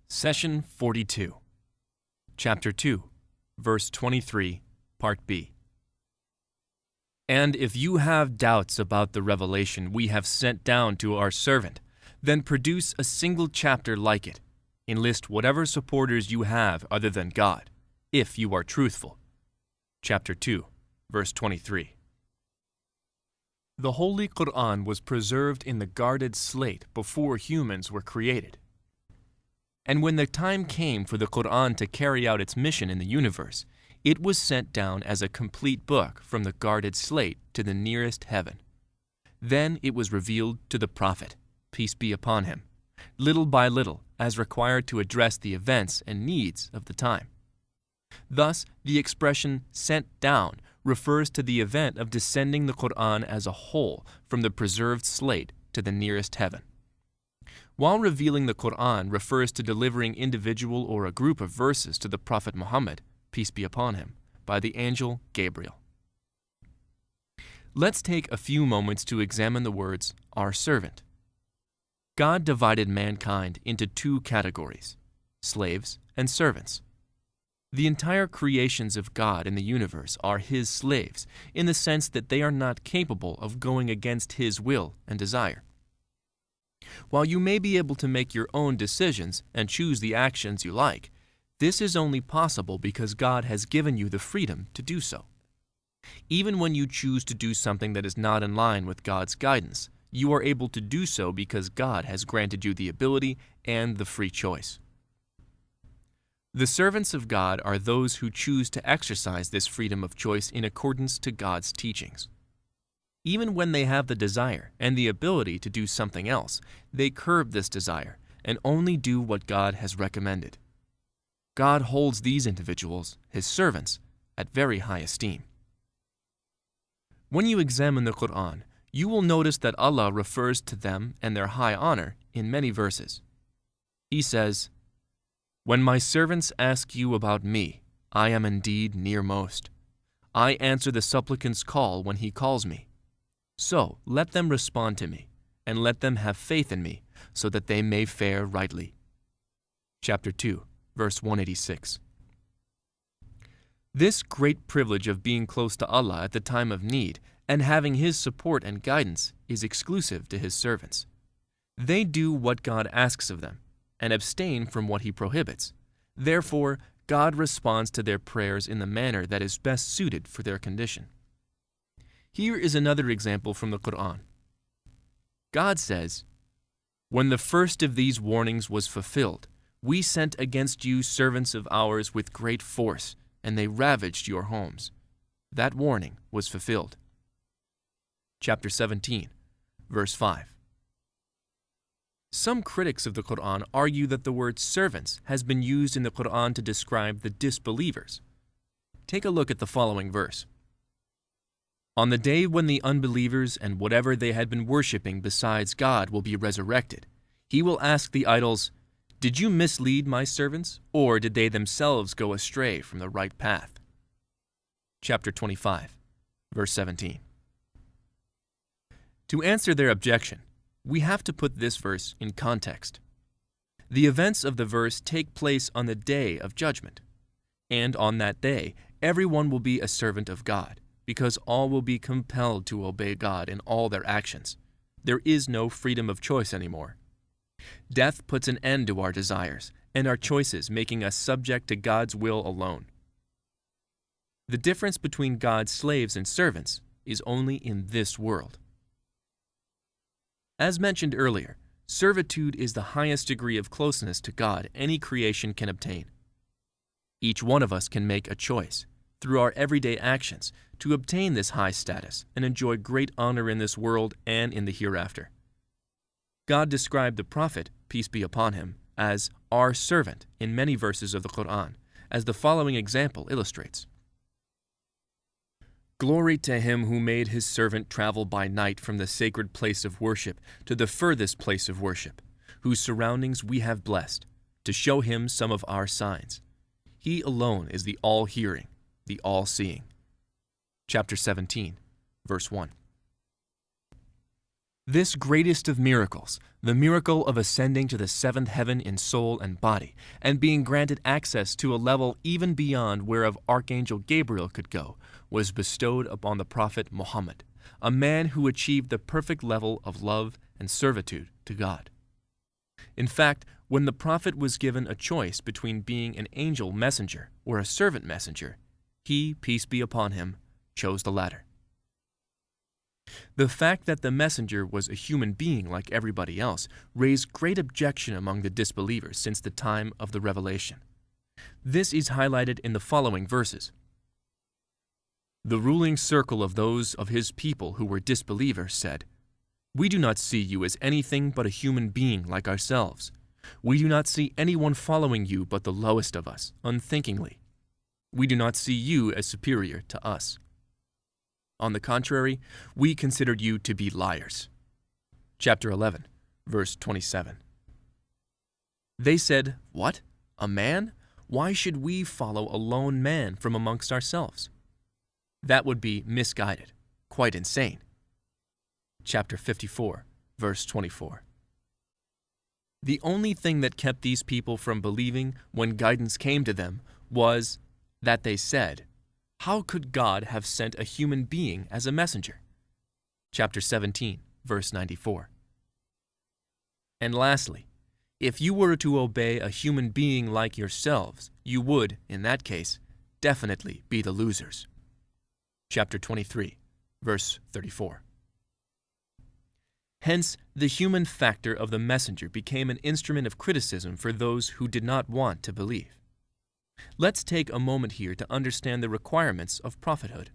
Session 42, Chapter 2, Verse 23, Part B. And if you have doubts about the revelation we have sent down to our servant, then produce a single chapter like it. Enlist whatever supporters you have other than God, if you are truthful. Chapter 2, Verse 23. The Holy Quran was preserved in the guarded slate before humans were created. And when the time came for the Quran to carry out its mission in the universe, it was sent down as a complete book from the guarded slate to the nearest heaven. Then it was revealed to the Prophet, peace be upon him, little by little, as required to address the events and needs of the time. Thus, the expression "sent down" refers to the event of descending the Quran as a whole from the preserved slate to the nearest heaven. While revealing the Quran refers to delivering individual or a group of verses to the Prophet Muhammad, peace be upon him, by the angel Gabriel. Let's take a few moments to examine the words, our servant. God divided mankind into two categories, slaves and servants. The entire creations of God in the universe are His slaves, in the sense that they are not capable of going against His will and desire. While you may be able to make your own decisions and choose the actions you like, this is only possible because God has given you the freedom to do so. Even when you choose to do something that is not in line with God's guidance, you are able to do so because God has granted you the ability and the free choice. The servants of God are those who choose to exercise this freedom of choice in accordance to God's teachings. Even when they have the desire and the ability to do something else, they curb this desire and only do what God has recommended. God holds these individuals, His servants, at very high esteem. When you examine the Quran, you will notice that Allah refers to them and their high honor in many verses. He says, "When my servants ask you about me, I am indeed nearmost. I answer the supplicant's call when he calls me. So let them respond to me, and let them have faith in me, so that they may fare rightly." Chapter 2, Verse 186. This great privilege of being close to Allah at the time of need and having His support and guidance is exclusive to His servants. They do what God asks of them and abstain from what He prohibits. Therefore, God responds to their prayers in the manner that is best suited for their condition. Here is another example from the Quran. God says, "When the first of these warnings was fulfilled, we sent against you servants of ours with great force, and they ravaged your homes. That warning was fulfilled." Chapter 17, Verse 5. Some critics of the Quran argue that the word servants has been used in the Quran to describe the disbelievers. Take a look at the following verse. "On the day when the unbelievers and whatever they had been worshipping besides God will be resurrected, He will ask the idols, 'Did you mislead my servants, or did they themselves go astray from the right path?'" Chapter 25, Verse 17. To answer their objection, we have to put this verse in context. The events of the verse take place on the day of judgment, and on that day, everyone will be a servant of God, because all will be compelled to obey God in all their actions. There is no freedom of choice anymore. Death puts an end to our desires and our choices, making us subject to God's will alone. The difference between God's slaves and servants is only in this world. As mentioned earlier, servitude is the highest degree of closeness to God any creation can obtain. Each one of us can make a choice, through our everyday actions, to obtain this high status and enjoy great honor in this world and in the hereafter. God described the Prophet, peace be upon him, as our servant in many verses of the Quran, as the following example illustrates. "Glory to him who made his servant travel by night from the sacred place of worship to the furthest place of worship, whose surroundings we have blessed, to show him some of our signs. He alone is the all-hearing, the all-seeing." Chapter 17, Verse 1. This greatest of miracles, the miracle of ascending to the seventh heaven in soul and body, and being granted access to a level even beyond whereof Archangel Gabriel could go, was bestowed upon the Prophet Muhammad, a man who achieved the perfect level of love and servitude to God. In fact, when the Prophet was given a choice between being an angel messenger or a servant messenger, he, peace be upon him, chose the latter. The fact that the messenger was a human being like everybody else raised great objection among the disbelievers since the time of the revelation. This is highlighted in the following verses. The ruling circle of those of his people who were disbelievers said, "We do not see you as anything but a human being like ourselves. We do not see anyone following you but the lowest of us, unthinkingly. We do not see you as superior to us. On the contrary, we considered you to be liars." Chapter 11, verse 27. They said, "What? A man? Why should we follow a lone man from amongst ourselves?" That would be misguided, quite insane. Chapter 54, verse 24. The only thing that kept these people from believing when guidance came to them was that they said, "How could God have sent a human being as a messenger?" Chapter 17, verse 94. And lastly, if you were to obey a human being like yourselves, you would, in that case, definitely be the losers. Chapter 23, verse 34. Hence, the human factor of the messenger became an instrument of criticism for those who did not want to believe. Let's take a moment here to understand the requirements of prophethood.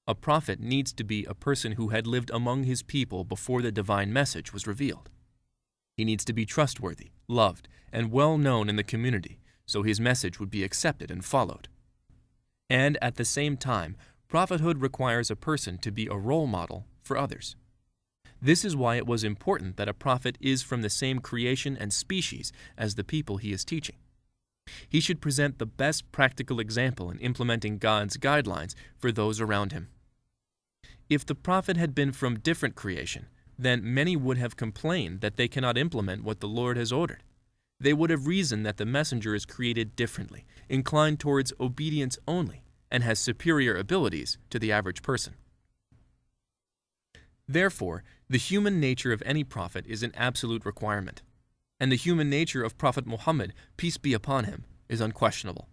A prophet needs to be a person who had lived among his people before the divine message was revealed. He needs to be trustworthy, loved, and well known in the community, so his message would be accepted and followed. And at the same time, prophethood requires a person to be a role model for others. This is why it was important that a prophet is from the same creation and species as the people he is teaching. He should present the best practical example in implementing God's guidelines for those around him. If the prophet had been from different creation, then many would have complained that they cannot implement what the Lord has ordered. They would have reasoned that the messenger is created differently, inclined towards obedience only, and has superior abilities to the average person. Therefore, the human nature of any prophet is an absolute requirement, and the human nature of Prophet Muhammad, peace be upon him, is unquestionable.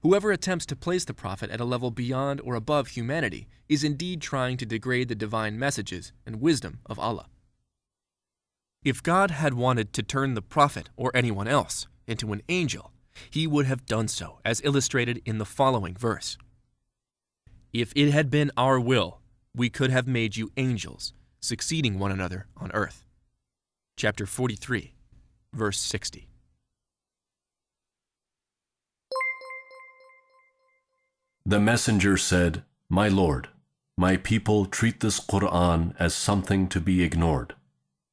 Whoever attempts to place the prophet at a level beyond or above humanity is indeed trying to degrade the divine messages and wisdom of Allah. If God had wanted to turn the prophet or anyone else into an angel, he would have done so, as illustrated in the following verse. If it had been our will, we could have made you angels, succeeding one another on earth. Chapter 43, verse 60. The messenger said, "My Lord, my people treat this Quran as something to be ignored."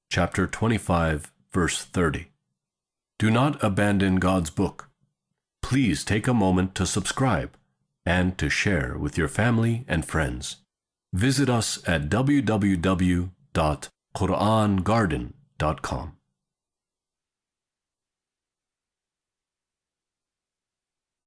Chapter 25, verse 30. Do not abandon God's book. Please take a moment to subscribe and to share with your family and friends. Visit us at www.QURANGARDEN.com.